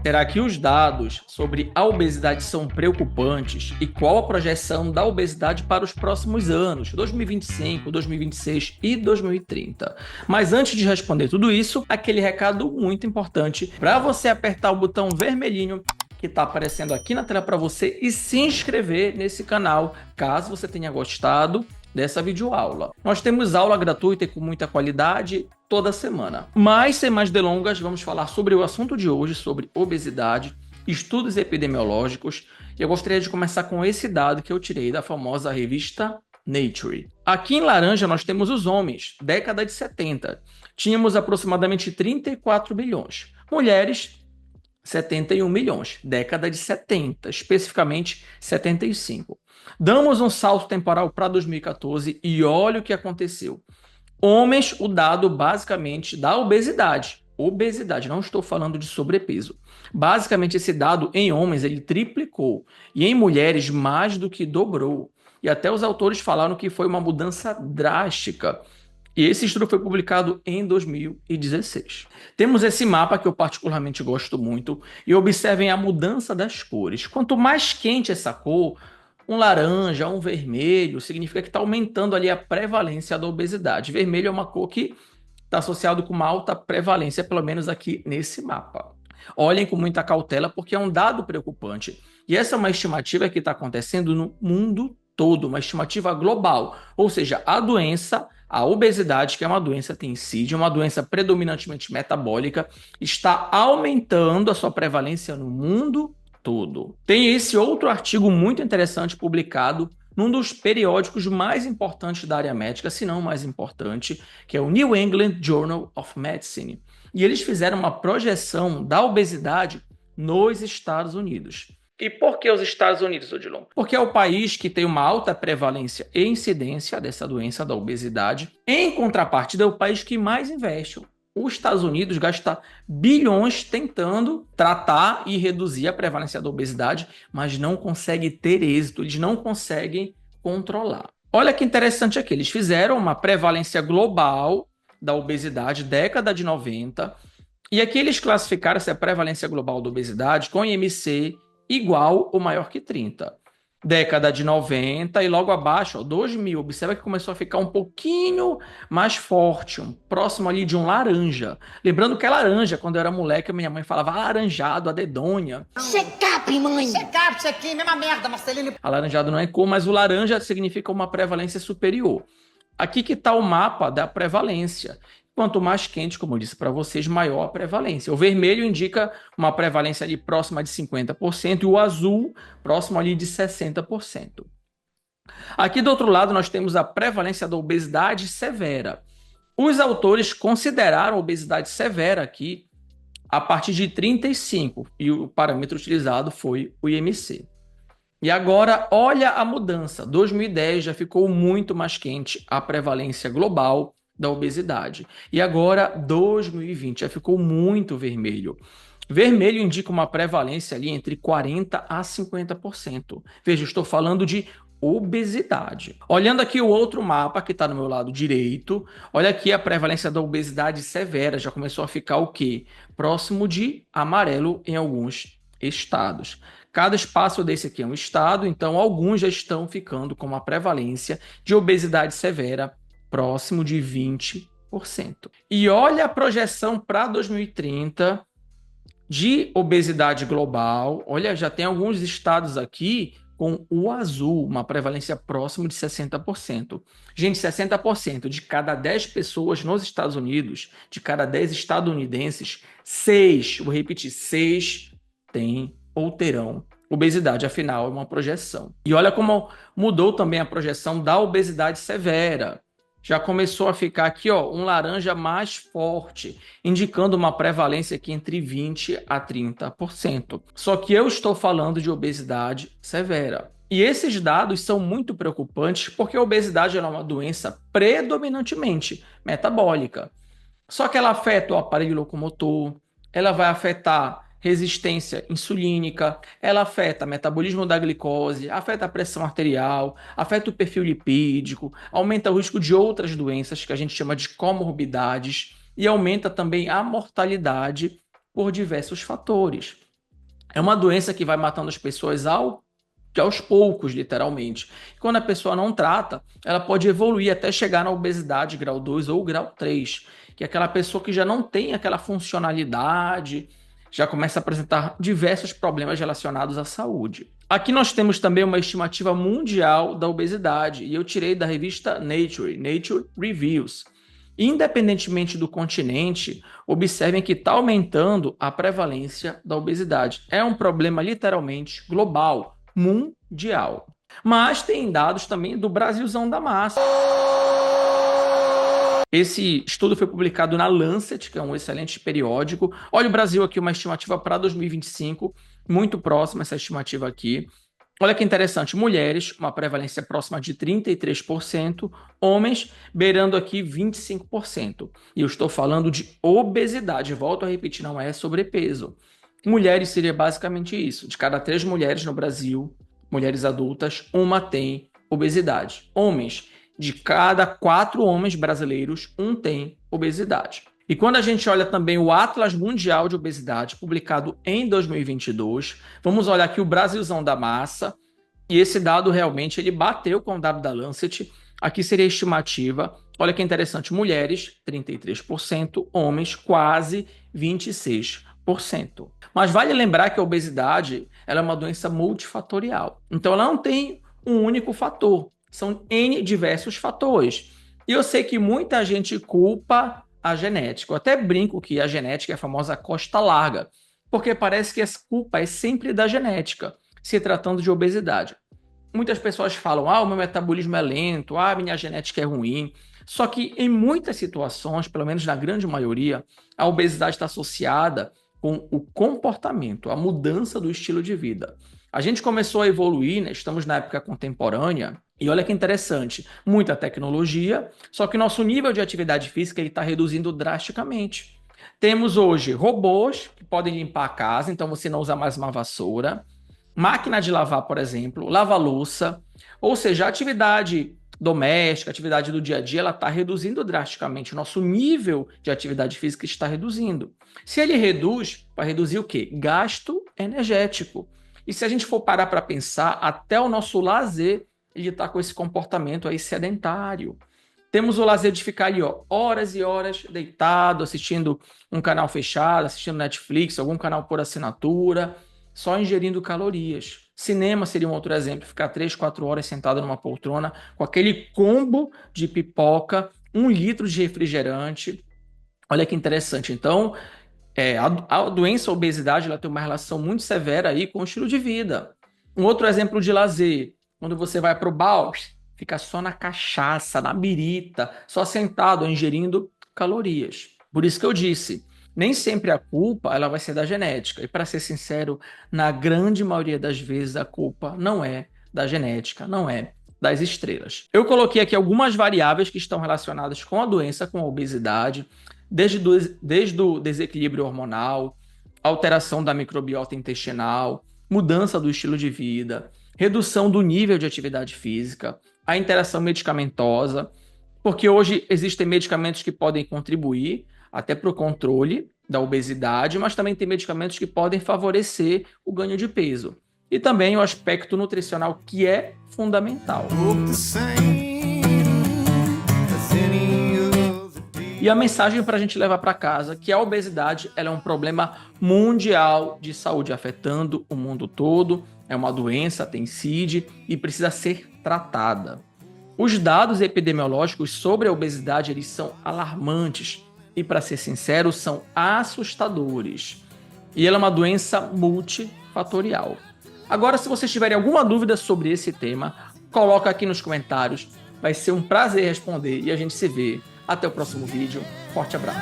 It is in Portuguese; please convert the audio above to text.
Será que os dados sobre a obesidade são preocupantes? E qual a projeção da obesidade para os próximos anos, 2025, 2026 e 2030? Mas antes de responder tudo isso, aquele recado muito importante para você apertar o botão vermelhinho que está aparecendo aqui na tela para você e se inscrever nesse canal, caso você tenha gostado dessa videoaula. Nós temos aula gratuita e com muita qualidade toda semana. Mas, sem mais delongas, vamos falar sobre o assunto de hoje, sobre obesidade, estudos epidemiológicos, e eu gostaria de começar com esse dado que eu tirei da famosa revista Nature. Aqui em laranja nós temos os homens, década de 70. Tínhamos aproximadamente 34 milhões. Mulheres, 71 milhões, década de 70, especificamente 75. Damos um salto temporal para 2014 e olha o que aconteceu. Homens, o dado basicamente da obesidade. Obesidade, não estou falando de sobrepeso. Basicamente, esse dado em homens ele triplicou e em mulheres mais do que dobrou. E até os autores falaram que foi uma mudança drástica. E esse estudo foi publicado em 2016. Temos esse mapa que eu particularmente gosto muito e observem a mudança das cores. Quanto mais quente essa cor, um laranja, um vermelho, significa que está aumentando ali a prevalência da obesidade. Vermelho é uma cor que está associado com uma alta prevalência, pelo menos aqui nesse mapa. Olhem com muita cautela porque é um dado preocupante. E essa é uma estimativa que está acontecendo no mundo todo, uma estimativa global. Ou seja, a doença, a obesidade, que é uma doença tensídia, uma doença predominantemente metabólica, está aumentando a sua prevalência no mundo todo. Tem esse outro artigo muito interessante publicado num dos periódicos mais importantes da área médica, se não o mais importante, que é o New England Journal of Medicine. E eles fizeram uma projeção da obesidade nos Estados Unidos. E por que os Estados Unidos, Odilon? Porque é o país que tem uma alta prevalência e incidência dessa doença da obesidade. Em contrapartida, é o país que mais investe. Os Estados Unidos gasta bilhões tentando tratar e reduzir a prevalência da obesidade, mas não consegue ter êxito, eles não conseguem controlar. Olha que interessante aqui, eles fizeram uma prevalência global da obesidade, década de 90, e aqui eles classificaram essa prevalência global da obesidade com IMC igual ou maior que 30. Década de 90 e logo abaixo, ó, 2000. Observa que começou a ficar um pouquinho mais forte, próximo ali de um laranja. Lembrando que é laranja, quando eu era moleque, a minha mãe falava alaranjado, a dedonha. Check-up, mãe! Check-up, check-in, mesma merda, Marcelino. Alaranjado não é cor, mas o laranja significa uma prevalência superior. Aqui que está o mapa da prevalência. Quanto mais quente, como eu disse para vocês, maior a prevalência. O vermelho indica uma prevalência ali próxima de 50% e o azul próximo ali de 60%. Aqui do outro lado nós temos a prevalência da obesidade severa. Os autores consideraram a obesidade severa aqui a partir de 35 e o parâmetro utilizado foi o IMC. E agora, olha a mudança. 2010 já ficou muito mais quente a prevalência global da obesidade. E agora, 2020 já ficou muito vermelho. Vermelho indica uma prevalência ali entre 40% a 50%. Veja, eu estou falando de obesidade. Olhando aqui o outro mapa que está no meu lado direito, olha aqui a prevalência da obesidade severa. Já começou a ficar o quê? Próximo de amarelo em alguns estados. Cada espaço desse aqui é um estado, então alguns já estão ficando com uma prevalência de obesidade severa próximo de 20%. E olha a projeção para 2030 de obesidade global. Olha, já tem alguns estados aqui com o azul, uma prevalência próxima de 60%. Gente, 60% de cada 10 pessoas nos Estados Unidos, de cada 10 estadunidenses, 6, vou repetir, 6 têm ou terão obesidade, afinal é uma projeção. E olha como mudou também a projeção da obesidade severa. Já começou a ficar aqui, ó, um laranja mais forte, indicando uma prevalência aqui entre 20% a 30%. Só que eu estou falando de obesidade severa. E esses dados são muito preocupantes porque a obesidade é uma doença predominantemente metabólica. Só que ela afeta o aparelho locomotor, ela vai afetar resistência insulínica, ela afeta o metabolismo da glicose, afeta a pressão arterial, afeta o perfil lipídico, aumenta o risco de outras doenças que a gente chama de comorbidades e aumenta também a mortalidade por diversos fatores. É uma doença que vai matando as pessoas aos poucos, literalmente. Quando a pessoa não trata, ela pode evoluir até chegar na obesidade grau 2 ou grau 3, que é aquela pessoa que já não tem aquela funcionalidade, já começa a apresentar diversos problemas relacionados à saúde. Aqui nós temos também uma estimativa mundial da obesidade, e eu tirei da revista Nature Reviews. Independentemente do continente, observem que está aumentando a prevalência da obesidade. É um problema literalmente global, mundial. Mas tem dados também do Brasilzão da massa. Esse estudo foi publicado na Lancet, que é um excelente periódico. Olha o Brasil aqui, uma estimativa para 2025, muito próxima essa estimativa aqui. Olha que interessante, mulheres, uma prevalência próxima de 33%, homens beirando aqui 25%. E eu estou falando de obesidade, volto a repetir, não é sobrepeso. Mulheres seria basicamente isso, de cada 3 mulheres no Brasil, mulheres adultas, uma tem obesidade. Homens, de cada 4 homens brasileiros, um tem obesidade. E quando a gente olha também o Atlas Mundial de Obesidade, publicado em 2022, vamos olhar aqui o Brasilzão da massa, e esse dado realmente ele bateu com o dado da Lancet. Aqui seria a estimativa, olha que interessante, mulheres 33%, homens quase 26%. Mas vale lembrar que a obesidade ela é uma doença multifatorial, então ela não tem um único fator, são N diversos fatores. E eu sei que muita gente culpa a genética. Eu até brinco que a genética é a famosa costa larga, porque parece que a culpa é sempre da genética, se tratando de obesidade. Muitas pessoas falam, o meu metabolismo é lento, minha genética é ruim. Só que em muitas situações, pelo menos na grande maioria, a obesidade está associada com o comportamento, a mudança do estilo de vida. A gente começou a evoluir, né? Estamos na época contemporânea, e olha que interessante, muita tecnologia, só que nosso nível de atividade física está reduzindo drasticamente. Temos hoje robôs que podem limpar a casa, então você não usa mais uma vassoura, máquina de lavar, por exemplo, lava-louça, ou seja, a atividade doméstica, a atividade do dia a dia, ela está reduzindo drasticamente. O nosso nível de atividade física está reduzindo. Se ele reduz, vai reduzir o quê? Gasto energético. E se a gente for parar para pensar, até o nosso lazer, ele está com esse comportamento aí sedentário. Temos o lazer de ficar ali, horas e horas deitado, assistindo um canal fechado, assistindo Netflix, algum canal por assinatura, só ingerindo calorias. Cinema seria um outro exemplo, ficar 3, 4 horas sentado numa poltrona com aquele combo de pipoca, 1 litro de refrigerante. Olha que interessante. Então, a doença, a obesidade, ela tem uma relação muito severa aí com o estilo de vida. Um outro exemplo de lazer, quando você vai para o bar, fica só na cachaça, na birita, só sentado, ingerindo calorias. Por isso que eu disse, nem sempre a culpa ela vai ser da genética. E para ser sincero, na grande maioria das vezes a culpa não é da genética, não é das estrelas. Eu coloquei aqui algumas variáveis que estão relacionadas com a doença, com a obesidade, desde o desequilíbrio hormonal, alteração da microbiota intestinal, mudança do estilo de vida, redução do nível de atividade física, a interação medicamentosa, porque hoje existem medicamentos que podem contribuir até para o controle da obesidade, mas também tem medicamentos que podem favorecer o ganho de peso. E também o aspecto nutricional, que é fundamental. E a mensagem para a gente levar para casa, que a obesidade ela é um problema mundial de saúde, afetando o mundo todo, é uma doença, tem CID e precisa ser tratada. Os dados epidemiológicos sobre a obesidade eles são alarmantes e, para ser sincero, são assustadores. E ela é uma doença multifatorial. Agora, se vocês tiverem alguma dúvida sobre esse tema, coloca aqui nos comentários. Vai ser um prazer responder e a gente se vê. Até o próximo vídeo. Forte abraço.